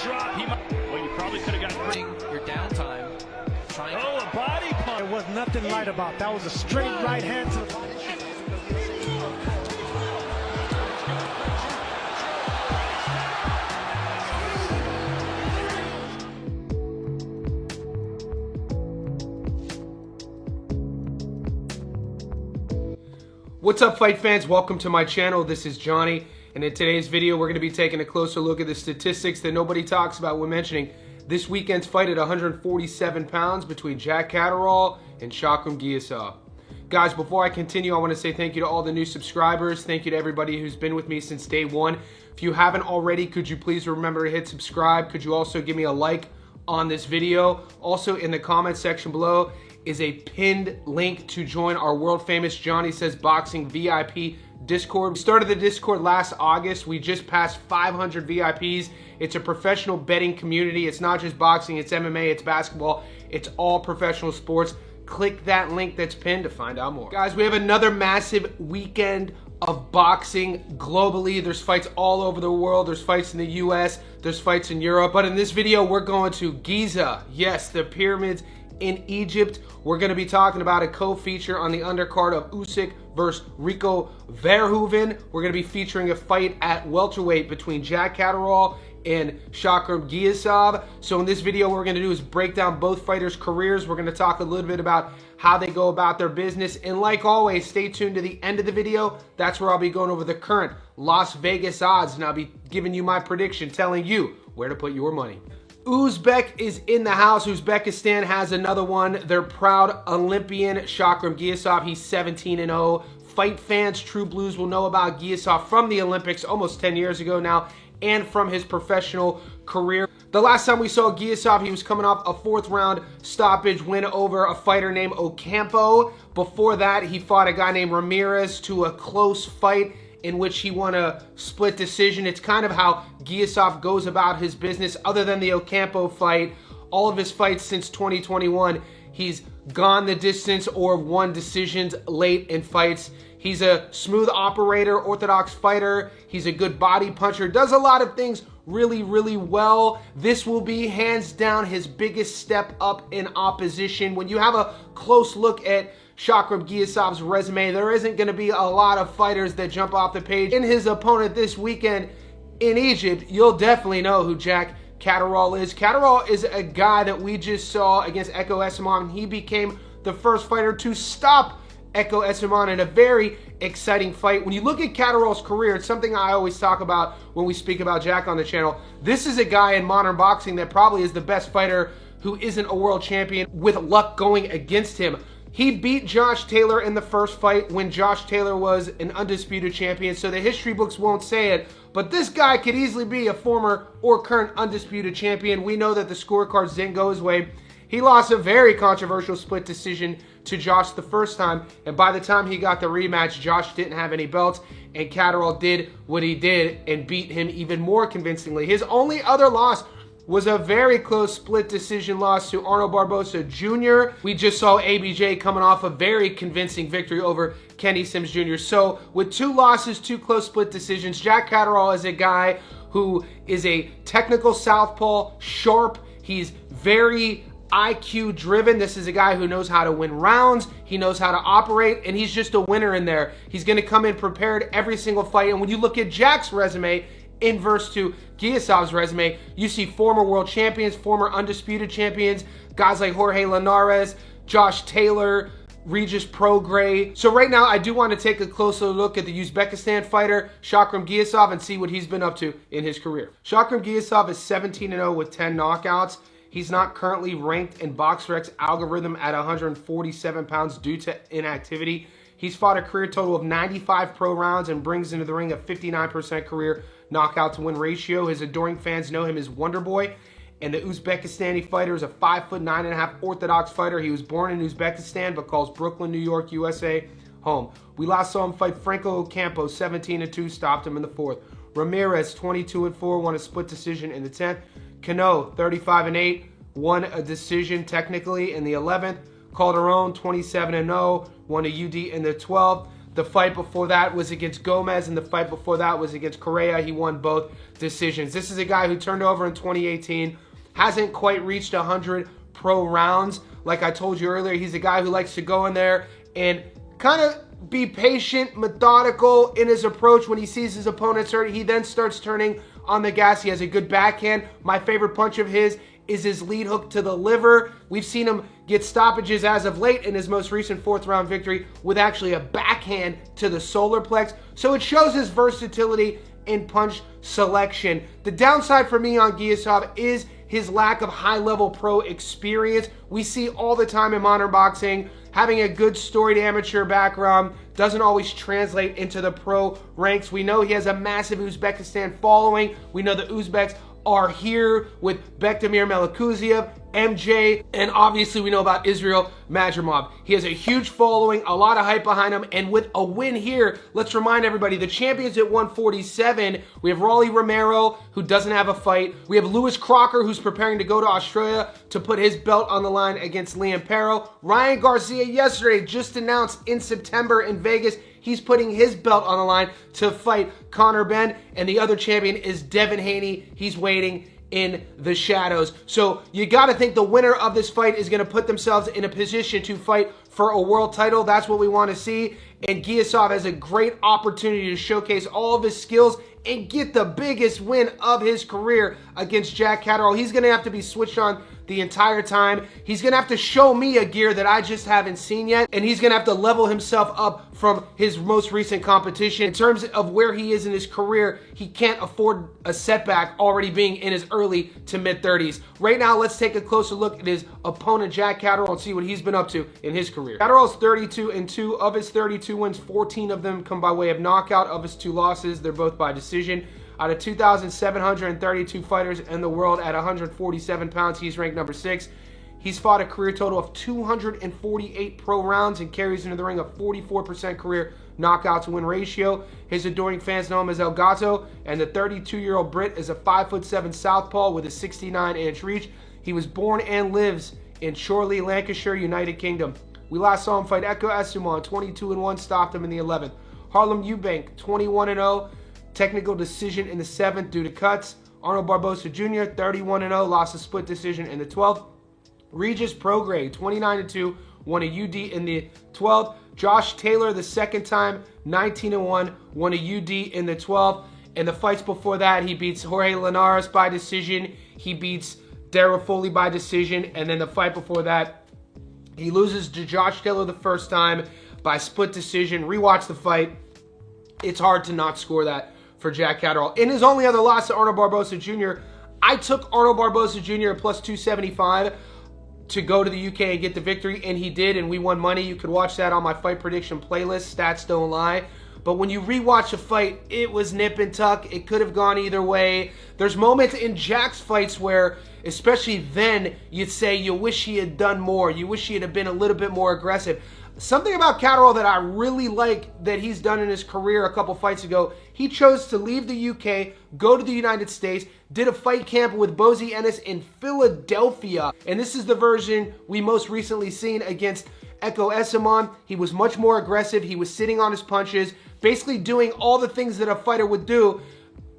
drop. Well, you probably could have gotten your downtime. A body punch. There was nothing light about that. Was a straight right hand to the body. What's up, fight fans? Welcome to my channel. This is Johnny, and in today's video we're going to be taking a closer look at the statistics that nobody talks about when mentioning this weekend's fight at 147 pounds between Jack Catterall and Shakhram Giyasov. Guys, before I continue, I want to say thank you to all the new subscribers. Thank you to everybody who's been with me since day one. If you haven't already, could you please remember to hit subscribe? Could you also give me a like on this video? Also, in the comment section below is a pinned link to join our world famous Johnny Says Boxing VIP Discord. We started the Discord last August. We just passed 500 VIPs. It's a professional betting community. It's not just boxing, it's MMA, it's basketball, it's all professional sports. Click that link that's pinned to find out more. Guys, we have another massive weekend of boxing globally. There's fights all over the world. There's fights in the US, there's fights in Europe. But in this video, we're going to Giza. Yes, the pyramids in Egypt. We're going to be talking about a co-feature on the undercard of Usyk versus Rico Verhoeven. We're going to be featuring a fight at welterweight between Jack Catterall and Shakhram Giyasov. So in this video, what we're going to do is break down both fighters' careers. We're going to talk a little bit about how they go about their business. And like always, stay tuned to the end of the video. That's where I'll be going over the current Las Vegas odds, and I'll be giving you my prediction, telling you where to put your money. Uzbek is in the house. Uzbekistan has another one. Their proud Olympian, Shakhram Giyasov. He's 17-0. Fight fans, true blues will know about Giyasov from the Olympics almost 10 years ago now, and from his professional career. The last time we saw Giyasov, he was coming off a 4th round stoppage win over a fighter named Ocampo. Before that, he fought a guy named Ramirez to a close fight in which he won a split decision. It's kind of how Giyasov goes about his business. Other than the Ocampo fight, all of his fights since 2021, he's gone the distance or won decisions late in fights. He's a smooth operator, orthodox fighter. He's a good body puncher, does a lot of things really, really well. This will be hands down his biggest step up in opposition. When you have a close look at Shakhram Giyasov's resume, there isn't going to be a lot of fighters that jump off the page. In his opponent this weekend in Egypt, you'll definitely know who Jack Catterall is. Catterall is a guy that we just saw against Echo Esimon. He became the first fighter to stop Echo Esimon in a very exciting fight. When you look at Catterall's career, it's something I always talk about when we speak about Jack on the channel. This is a guy in modern boxing that probably is the best fighter who isn't a world champion with luck going against him. He beat Josh Taylor in the first fight when Josh Taylor was an undisputed champion, so the history books won't say it, but this guy could easily be a former or current undisputed champion. We know that the scorecards didn't go his way. He lost a very controversial split decision to Josh the first time, and by the time he got the rematch, Josh didn't have any belts, and Catterall did what he did and beat him even more convincingly. His only other loss was a very close split decision loss to Arnold Barbosa Jr. We just saw ABJ coming off a very convincing victory over Kenny Sims Jr. So with 2 losses, 2 close split decisions, Jack Catterall is a guy who is a technical southpaw, sharp. He's very IQ driven. This is a guy who knows how to win rounds. He knows how to operate, and he's just a winner in there. He's going to come in prepared every single fight. And when you look at Jack's resume, inverse to Giyasov's resume, you see former world champions, former undisputed champions, guys like Jorge Linares, Josh Taylor, Regis Prograis. So right now, I do want to take a closer look at the Uzbekistan fighter, Shakhram Giyasov, and see what he's been up to in his career. Shakhram Giyasov is 17-0 with 10 knockouts. He's not currently ranked in BoxRec's algorithm at 147 pounds due to inactivity. He's fought a career total of 95 pro rounds and brings into the ring a 59% career knockout to win ratio. His adoring fans know him as Wonder Boy. And the Uzbekistani fighter is a 5'9.5" orthodox fighter. He was born in Uzbekistan but calls Brooklyn, New York, USA home. We last saw him fight Franco Ocampo, 17-2, stopped him in the 4th. Ramirez, 22-4, won a split decision in the 10th. Cano, 35-8, won a decision technically in the 11th. Calderon, 27-0, won a UD in the 12th. The fight before that was against Gomez, and the fight before that was against Correa. He won both decisions. This is a guy who turned over in 2018, hasn't quite reached 100 pro rounds. Like I told you earlier, he's a guy who likes to go in there and kind of be patient, methodical in his approach. When he sees his opponents hurt, he then starts turning on the gas. He has a good backhand. My favorite punch of his is his lead hook to the liver. We've seen him get stoppages as of late in his most recent 4th round victory with actually a backhand to the solar plex. So it shows his versatility in punch selection. The downside for me on Giyasov is his lack of high-level pro experience. We see all the time in modern boxing, having a good storied amateur background doesn't always translate into the pro ranks. We know he has a massive Uzbekistan following. We know the Uzbeks are here with Bektamir Melikuziev, MJ, and obviously we know about Israel Madrimov. He has a huge following, a lot of hype behind him, and with a win here, let's remind everybody, the champions at 147, we have Rolly Romero, who doesn't have a fight. We have Lewis Crocker, who's preparing to go to Australia to put his belt on the line against Liam Perro. Ryan Garcia yesterday just announced in September in Vegas, he's putting his belt on the line to fight Conor Benn, and the other champion is Devin Haney. He's waiting in the shadows. So you got to think the winner of this fight is going to put themselves in a position to fight for a world title. That's what we want to see. And Giyasov has a great opportunity to showcase all of his skills and get the biggest win of his career against Jack Catterall. He's going to have to be switched on the entire time. He's going to have to show me a gear that I just haven't seen yet, and he's going to have to level himself up from his most recent competition. In terms of where he is in his career, he can't afford a setback already being in his early to mid-30s. Right now, let's take a closer look at his opponent, Jack Catterall, and see what he's been up to in his career. Catterall's 32-2. Of his 32 wins, 14 of them come by way of knockout. Of his 2 losses, they're both by decision. Out of 2,732 fighters in the world at 147 pounds, he's ranked number 6. He's fought a career total of 248 pro rounds and carries into the ring a 44% career knockout to win ratio. His adoring fans know him as El Gato, and the 32-year-old Brit is a 5'7" southpaw with a 69-inch reach. He was born and lives in Chorley, Lancashire, United Kingdom. We last saw him fight Eko Essuman, 22-1, stopped him in the 11th. Harlem Eubank, 21-0. Technical decision in the 7th due to cuts. Arnold Barbosa Jr., 31-0, lost a split decision in the 12th. Regis Prograis, 29-2, won a UD in the 12th. Josh Taylor, the second time, 19-1, won a UD in the 12th. And the fights before that, he beats Jorge Linares by decision. He beats Darrell Foley by decision. And then the fight before that, he loses to Josh Taylor the first time by split decision. Rewatch the fight. It's hard to not score that for Jack Catterall. In his only other loss to Arnold Barbosa Jr., I took Arnold Barbosa Jr. at plus 275 to go to the UK and get the victory, and he did, and we won money. You could watch that on my fight prediction playlist, Stats Don't Lie. But when you rewatch a fight, it was nip and tuck. It could have gone either way. There's moments in Jack's fights where, especially then, you'd say you wish he had done more. You wish he had been a little bit more aggressive. Something about Catterall that I really like that he's done in his career a couple fights ago, he chose to leave the UK, go to the United States, did a fight camp with Bozy Ennis in Philadelphia. And this is the version we most recently seen against Eko Essuman. He was much more aggressive. He was sitting on his punches, basically doing all the things that a fighter would do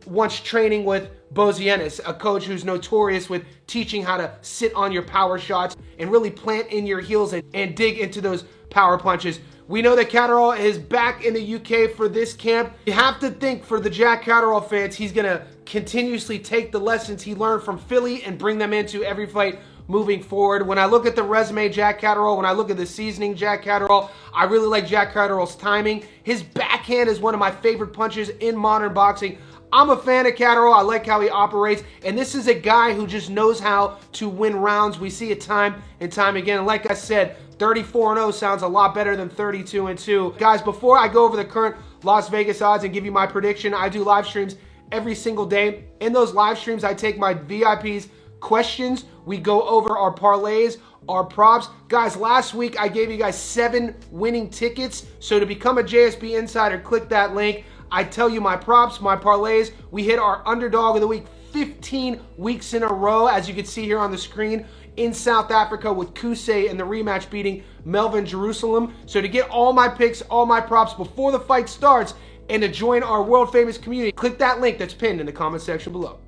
once training with Bozy Ennis, a coach who's notorious with teaching how to sit on your power shots and really plant in your heels and dig into those power punches. We know that Catterall is back in the UK for this camp. You have to think for the Jack Catterall fans, he's going to continuously take the lessons he learned from Philly and bring them into every fight moving forward. When I look at the resume Jack Catterall, when I look at the seasoning Jack Catterall, I really like Jack Catterall's timing. His backhand is one of my favorite punches in modern boxing. I'm a fan of Catterall. I like how he operates. And this is a guy who just knows how to win rounds. We see it time and time again. And like I said, 34-0 sounds a lot better than 32-2. Guys, before I go over the current Las Vegas odds and give you my prediction, I do live streams every single day. In those live streams, I take my VIPs questions. We go over our parlays, our props. Guys, last week I gave you guys 7 winning tickets. So to become a JSB Insider, click that link. I tell you my props, my parlays. We hit our underdog of the week 15 weeks in a row, as you can see here on the screen. in South Africa with Kusay in the rematch beating Melvin Jerusalem. So to get all my picks, all my props before the fight starts, and to join our world famous community, click that link that's pinned in the comment section below.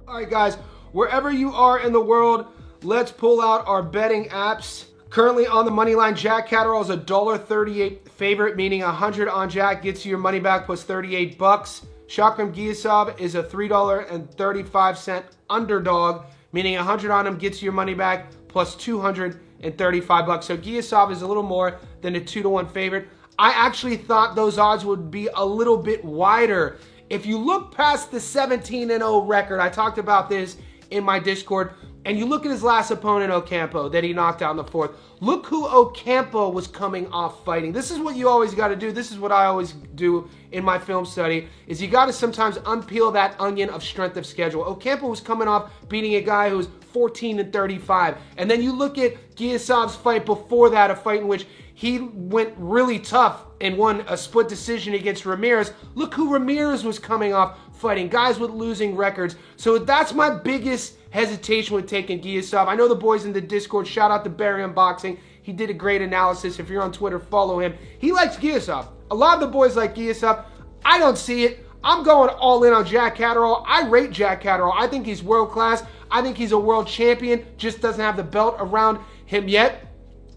All right, guys, wherever you are in the world, let's pull out our betting apps. Currently on the money line, Jack Catterall is a $1.38 favorite, meaning 100 on Jack gets you your money back plus 38 bucks. Shakhram Giyasov is a $3.35 underdog, meaning 100 on him gets you your money back plus 235 bucks. So Giyasov is a little more than a 2-to-1 favorite. I actually thought those odds would be a little bit wider. If you look past the 17-0 record, I talked about this in my Discord, and you look at his last opponent, Ocampo, that he knocked out in the fourth. Look who Ocampo was coming off fighting. This is what you always got to do. This is what I always do in my film study, is you got to sometimes unpeel that onion of strength of schedule. Ocampo was coming off beating a guy who was 14-35. And then you look at Giyasov's fight before that, a fight in which he went really tough and won a split decision against Ramirez. Look who Ramirez was coming off fighting, guys with losing records. So that's my biggest hesitation with taking Giyasov. I know the boys in the Discord, shout out to Barry Unboxing. He did a great analysis. If you're on Twitter, follow him. He likes Giyasov. A lot of the boys like Giyasov. I don't see it. I'm going all in on Jack Catterall. I rate Jack Catterall. I think he's world class. I think he's a world champion. Just doesn't have the belt around him yet.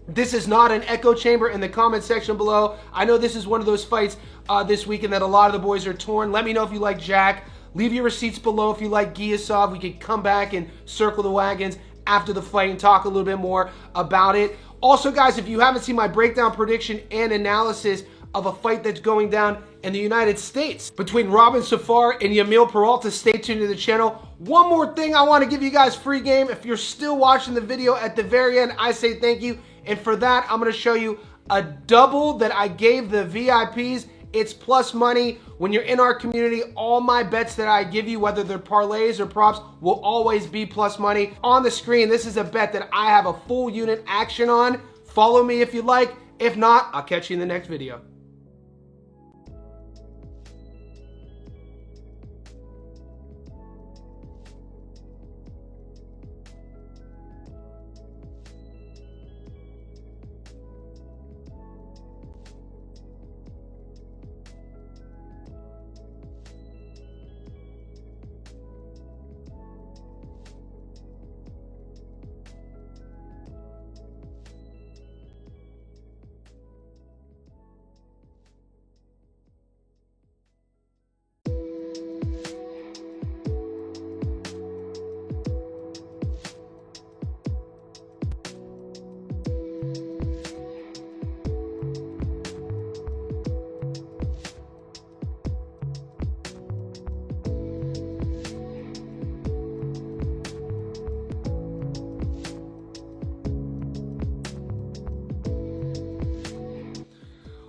This is not an echo chamber in the comment section below. I know this is one of those fights this weekend that a lot of the boys are torn. Let me know if you like Jack. Leave your receipts below if you like Giyasov. We could come back and circle the wagons after the fight and talk a little bit more about it. Also, guys, if you haven't seen my breakdown, prediction, and analysis of a fight that's going down in the United States between Robin Safar and Yamil Peralta, stay tuned to the channel. One more thing, I want to give you guys free game. If you're still watching the video at the very end, I say thank you. And for that, I'm going to show you a double that I gave the VIPs. It's plus money. When you're in our community, all my bets that I give you, whether they're parlays or props, will always be plus money. On the screen, this is a bet that I have a full unit action on. Follow me if you like. If not, I'll catch you in the next video.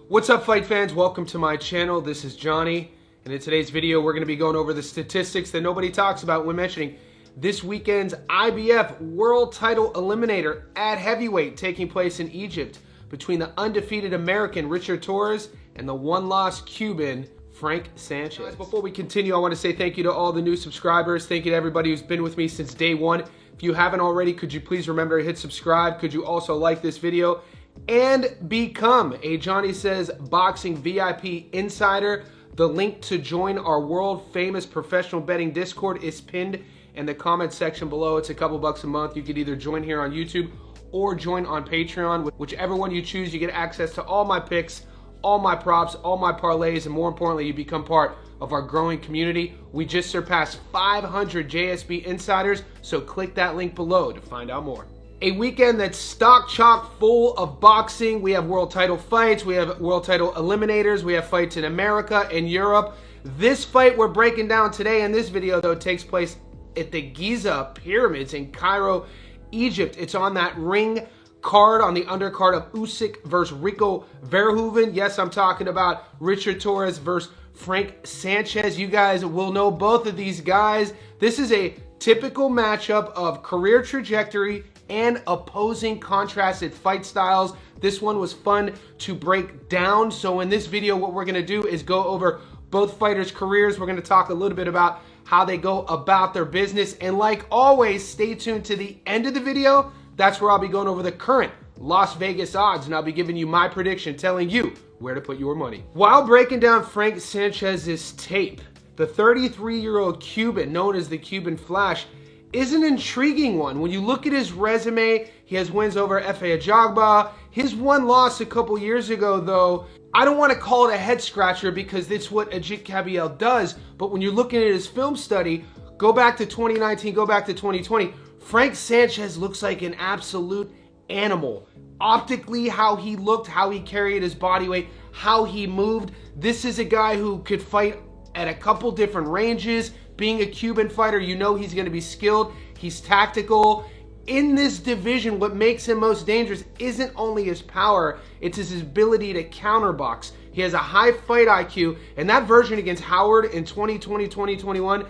What's up, fight fans? Welcome to my channel. This is Johnny, and in today's video we're going to be going over the statistics that nobody talks about when mentioning this weekend's IBF World Title Eliminator at heavyweight taking place in Egypt between the undefeated American Richard Torrez and the one-loss Cuban Frank Sanchez. Guys, before we continue, I want to say thank you to all the new subscribers. Thank you to everybody who's been with me since day one. If you haven't already, could you please remember to hit subscribe? Could you also like this video and become a Johnny Says Boxing VIP Insider? The link to join our world famous professional betting Discord is pinned in the comment section below. It's a couple bucks a month. You could either join here on YouTube or join on Patreon. Whichever one you choose, you get access to all my picks, all my props, all my parlays, and more importantly, you become part of our growing community. We just surpassed 500 JSB Insiders, so click that link below to find out more. A weekend that's stock chock full of boxing. We have world title fights, we have world title eliminators, we have fights in America and Europe. This fight we're breaking down today in this video, though, takes place at the Giza pyramids in Cairo, Egypt. It's on that ring card, on the undercard of Usyk versus Rico Verhoeven. Yes, I'm talking about Richard Torrez versus Frank Sanchez. You guys will know both of these guys. This is a typical matchup of career trajectory and opposing contrasted fight styles. This one was fun to break down. So in this video, what we're gonna do is go over both fighters' careers. We're going to talk a little bit about how they go about their business. And like always, stay tuned to the end of the video. That's where I'll be going over the current Las Vegas odds, and I'll be giving you my prediction, telling you where to put your money. While breaking down Frank Sanchez's tape, the 33-year-old Cuban, known as the Cuban Flash, is an intriguing one. When you look at his resume, he has wins over Efe Ajagba. His one loss a couple years ago, though, I don't want to call it a head scratcher because that's what Ajit Kabiel does, but when you're looking at his film study, go back to 2019, go back to 2020, Frank Sanchez looks like an absolute animal. Optically, how he looked, how he carried his body weight, how he moved. This is a guy who could fight at a couple different ranges. Being a Cuban fighter, you know he's going to be skilled. He's tactical. In this division, what makes him most dangerous isn't only his power, it's his ability to counterbox. He has a high fight IQ, and that version against Howard in 2020, 2021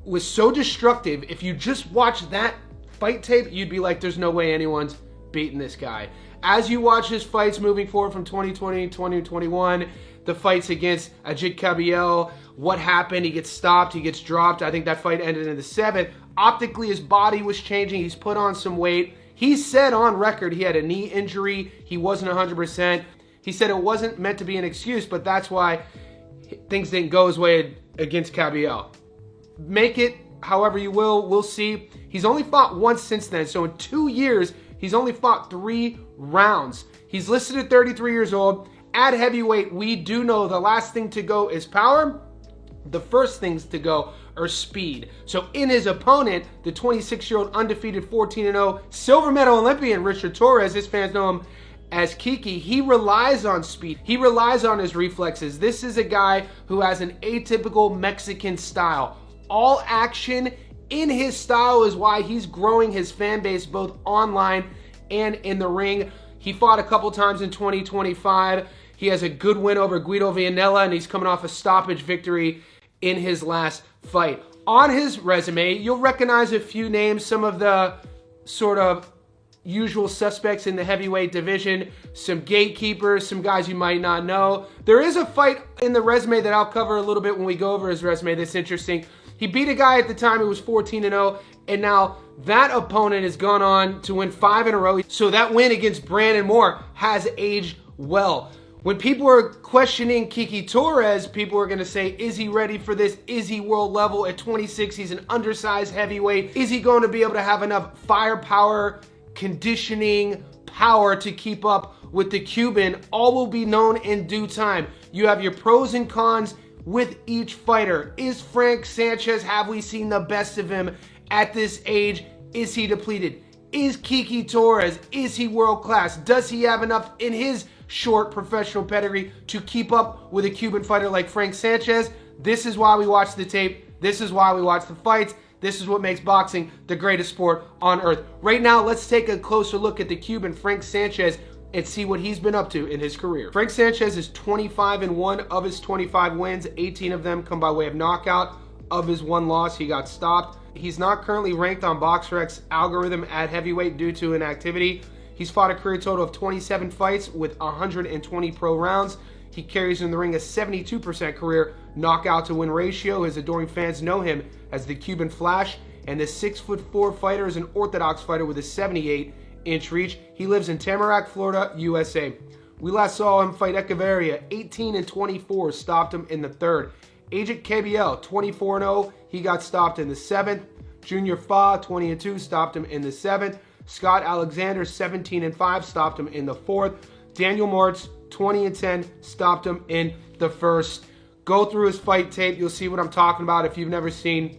was so destructive. If you just watch that fight tape, you'd be like, there's no way anyone's beating this guy. As you watch his fights moving forward from 2020, 2021, the fights against Ajit Kabiel, what happened? He gets stopped, he gets dropped. I think that fight ended in the 7th. Optically, his body was changing. He's put on some weight. He said on record he had a knee injury. He wasn't 100%. He said it wasn't meant to be an excuse, but that's why things didn't go his way against Kabiel. Make it however you will. We'll see. He's only fought once since then. So in 2 years, he's only fought 3 rounds. He's listed at 33 years old. At heavyweight, we do know the last thing to go is power. The first things to go are speed. So in his opponent, the 26-year-old undefeated 14-0 silver medal Olympian Richard Torrez, his fans know him as Kiki, he relies on speed. He relies on his reflexes. This is a guy who has an atypical Mexican style. All action in his style is why he's growing his fan base both online and in the ring. He fought a couple times in 2025. He has a good win over Guido Vianella, and he's coming off a stoppage victory in his last fight. On his resume, you'll recognize a few names, some of the sort of usual suspects in the heavyweight division, some gatekeepers, some guys you might not know. There is a fight in the resume that I'll cover a little bit when we go over his resume that's interesting. He beat a guy at the time who was 14-0, and now that opponent has gone on to win 5 in a row. So that win against Brandon Moore has aged well. When people are questioning Kiki Torrez, people are going to say, is he ready for this? Is he world level at 26? He's an undersized heavyweight. Is he going to be able to have enough firepower, conditioning, power to keep up with the Cuban? All will be known in due time. You have your pros and cons with each fighter. Is Frank Sanchez, have we seen the best of him at this age? Is he depleted? Is Kiki Torrez, is he world class? Does he have enough in his short professional pedigree to keep up with a Cuban fighter like Frank Sanchez? This is why we watch the tape. This is why we watch the fights. This is what makes boxing the greatest sport on earth. Right now, let's take a closer look at the Cuban Frank Sanchez and see what he's been up to in his career. Frank Sanchez is 25-1 of his 25 wins. 18 of them come by way of knockout. Of his one loss, he got stopped. He's not currently ranked on BoxRec's algorithm at heavyweight due to inactivity. He's fought a career total of 27 fights with 120 pro rounds. He carries in the ring a 72% career knockout to win ratio. His adoring fans know him as the Cuban Flash, and the 6'4" fighter is an orthodox fighter with a 78-inch reach. He lives in Tamarack, Florida, USA. We last saw him fight Echeverria, 18-24, stopped him in the 3rd. Ajit Kabiel, 24-0, he got stopped in the 7th. Junior Fa, 20-2, stopped him in the 7th. Scott Alexander, 17-5, stopped him in the 4th. Daniel Martz, 20-10, stopped him in the 1st. Go through his fight tape. You'll see what I'm talking about if you've never seen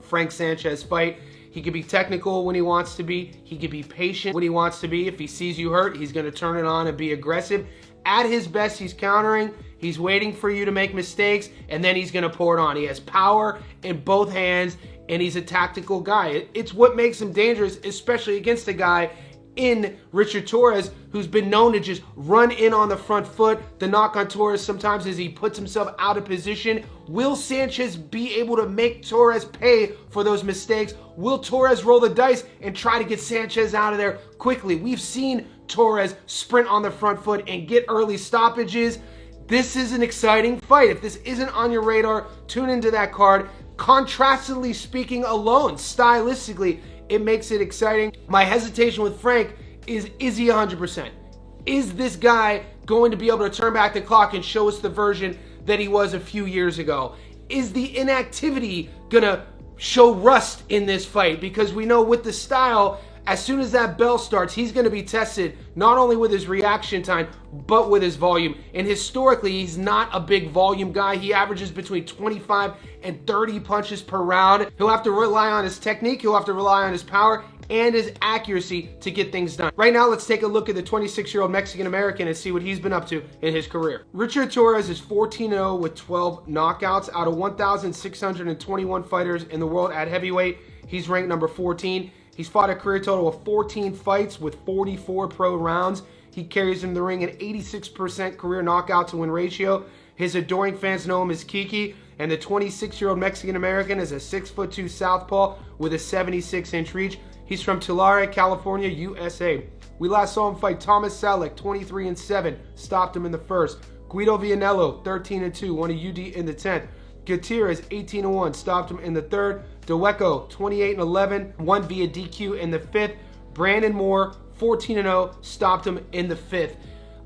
Frank Sanchez fight. He can be technical when he wants to be. He can be patient when he wants to be. If he sees you hurt, he's going to turn it on and be aggressive. At his best, he's countering. He's waiting for you to make mistakes, and then he's going to pour it on. He has power in both hands, and he's a tactical guy. It's what makes him dangerous, especially against a guy in Richard Torrez, who's been known to just run in on the front foot. The knock on Torrez sometimes is he puts himself out of position. Will Sanchez be able to make Torrez pay for those mistakes? Will Torrez roll the dice and try to get Sanchez out of there quickly? We've seen Torrez sprint on the front foot and get early stoppages. This is an exciting fight. If this isn't on your radar, tune into that card. Contrastingly speaking alone, stylistically, it makes it exciting. My hesitation with Frank is he 100%? Is this guy going to be able to turn back the clock and show us the version that he was a few years ago? Is the inactivity gonna show rust in this fight? Because we know with the style, as soon as that bell starts, he's going to be tested not only with his reaction time, but with his volume. And historically, he's not a big volume guy. He averages between 25 and 30 punches per round. He'll have to rely on his technique. He'll have to rely on his power and his accuracy to get things done. Right now, let's take a look at the 26-year-old Mexican-American and see what he's been up to in his career. Richard Torrez is 14-0 with 12 knockouts out of 1,621 fighters in the world at heavyweight. He's ranked number 14. He's fought a career total of 14 fights with 44 pro rounds. He carries in the ring an 86% career knockout to win ratio. His adoring fans know him as Kiki, and the 26-year-old Mexican-American is a 6'2" southpaw with a 76-inch reach. He's from Tulare, California, USA. We last saw him fight Thomas Salek, 23-7, stopped him in the first. Guido Vianello, 13-2, won a UD in the 10th. Gutierrez, 18-1, stopped him in the third. DeWeco, 28-11, won via DQ in the 5th. Brandon Moore, 14-0, stopped him in the 5th.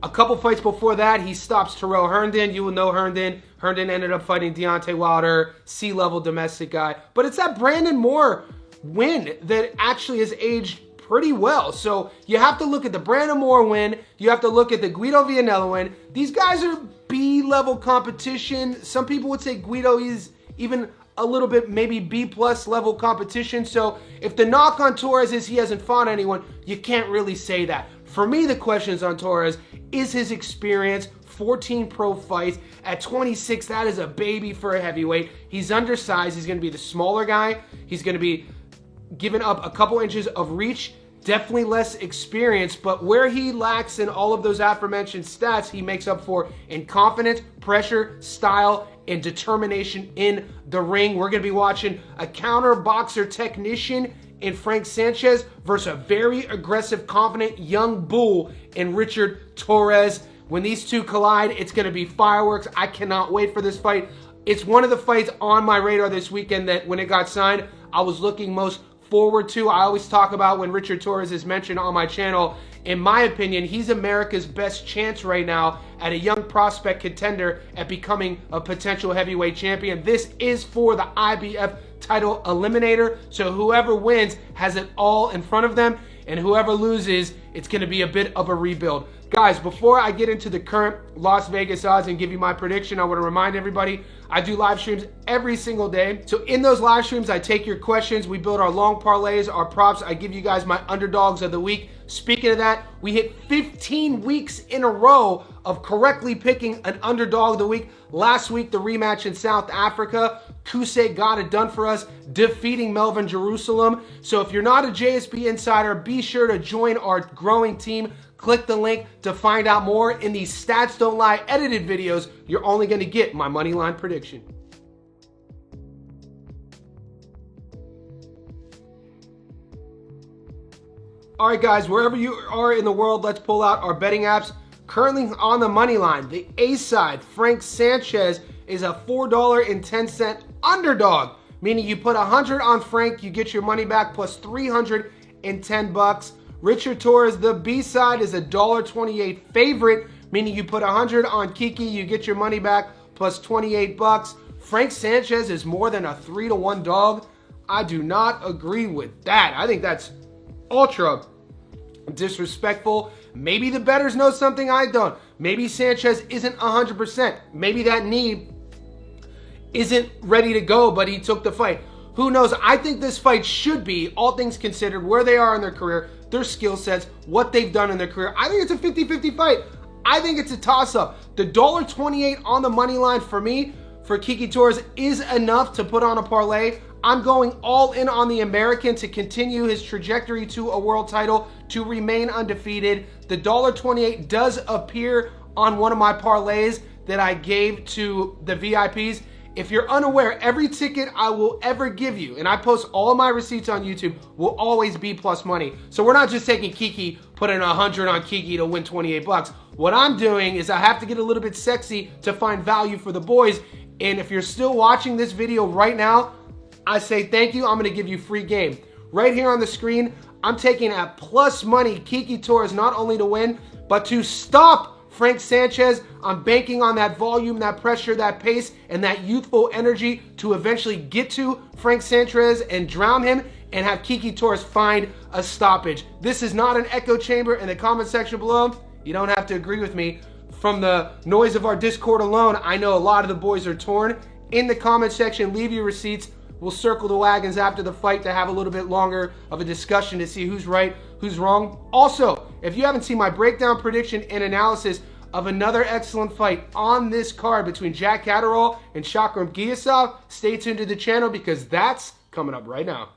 A couple fights before that, he stops Terrell Herndon. You will know Herndon. Herndon ended up fighting Deontay Wilder, C-level domestic guy. But it's that Brandon Moore win that actually has aged pretty well. So you have to look at the Brandon Moore win. You have to look at the Guido Vianello win. These guys are B-level competition. Some people would say Guido is even a little bit maybe B-plus level competition. So if the knock on Torres is he hasn't fought anyone, you can't really say that. For me, the questions on Torres is his experience. 14 pro fights. At 26, that is a baby for a heavyweight. He's undersized. He's going to be the smaller guy. He's going to be giving up a couple inches of reach. Definitely less experience, but where he lacks in all of those aforementioned stats, he makes up for in confidence, pressure, style, and determination in the ring. We're going to be watching a counter boxer technician in Frank Sanchez versus a very aggressive, confident young bull in Richard Torrez. When these two collide, it's going to be fireworks. I cannot wait for this fight. It's one of the fights on my radar this weekend that when it got signed, I was looking most forward to. I always talk about when Richard Torrez is mentioned on my channel. In my opinion, he's America's best chance right now at a young prospect contender at becoming a potential heavyweight champion. This is for the IBF title eliminator. So whoever wins has it all in front of them, and whoever loses, it's going to be a bit of a rebuild. Guys, before I get into the current Las Vegas odds and give you my prediction, I want to remind everybody I do live streams every single day. So in those live streams, I take your questions. We build our long parlays, our props. I give you guys my underdogs of the week. Speaking of that, we hit 15 weeks in a row of correctly picking an underdog of the week. Last week, the rematch in South Africa. Kuse got it done for us, defeating Melvin Jerusalem. So if you're not a JSP insider, be sure to join our growing team. Click the link to find out more. In these Stats Don't Lie edited videos, you're only going to get my money line prediction. All right, guys, wherever you are in the world, let's pull out our betting apps. Currently on the money line, the A side, Frank Sanchez is a $4.10 underdog, meaning you put 100 on Frank, you get your money back plus 310 bucks. Richard Torrez, the B side, is a $1.28 favorite, meaning you put 100 on Kiki, you get your money back plus 28 bucks. Frank Sanchez is more than a 3-1 dog. I do not agree with that. I think that's ultra disrespectful. Maybe the bettors know something I don't. Maybe Sanchez isn't 100%. Maybe that knee isn't ready to go, but he took the fight. Who knows? I think this fight should be, all things considered, where they are in their career, their skill sets, what they've done in their career. I think it's a 50-50 fight. I think it's a toss-up. The $1.28 on the money line for me, for Kiki Torrez, is enough to put on a parlay. I'm going all in on the American to continue his trajectory to a world title, to remain undefeated. The $1.28 does appear on one of my parlays that I gave to the VIPs. If you're unaware, every ticket I will ever give you, and I post all of my receipts on YouTube, will always be plus money. So we're not just taking Kiki putting 100 on Kiki to win 28 bucks. What I'm doing is I have to get a little bit sexy to find value for the boys. And if you're still watching this video right now, I say thank you. I'm going to give you free game. Right here on the screen, I'm taking at plus money Kiki Torres not only to win, but to stop Frank Sanchez. I'm banking on that volume, that pressure, that pace, and that youthful energy to eventually get to Frank Sanchez and drown him and have Kiki Torres find a stoppage. This is not an echo chamber. In the comment section below, you don't have to agree with me. From the noise of our Discord alone, I know a lot of the boys are torn. In the comment section, leave your receipts. We'll circle the wagons after the fight to have a little bit longer of a discussion to see who's right, who's wrong. Also, if you haven't seen my breakdown, prediction, and analysis of another excellent fight on this card between Catterall and Shakhram Giyasov, stay tuned to the channel because that's coming up right now.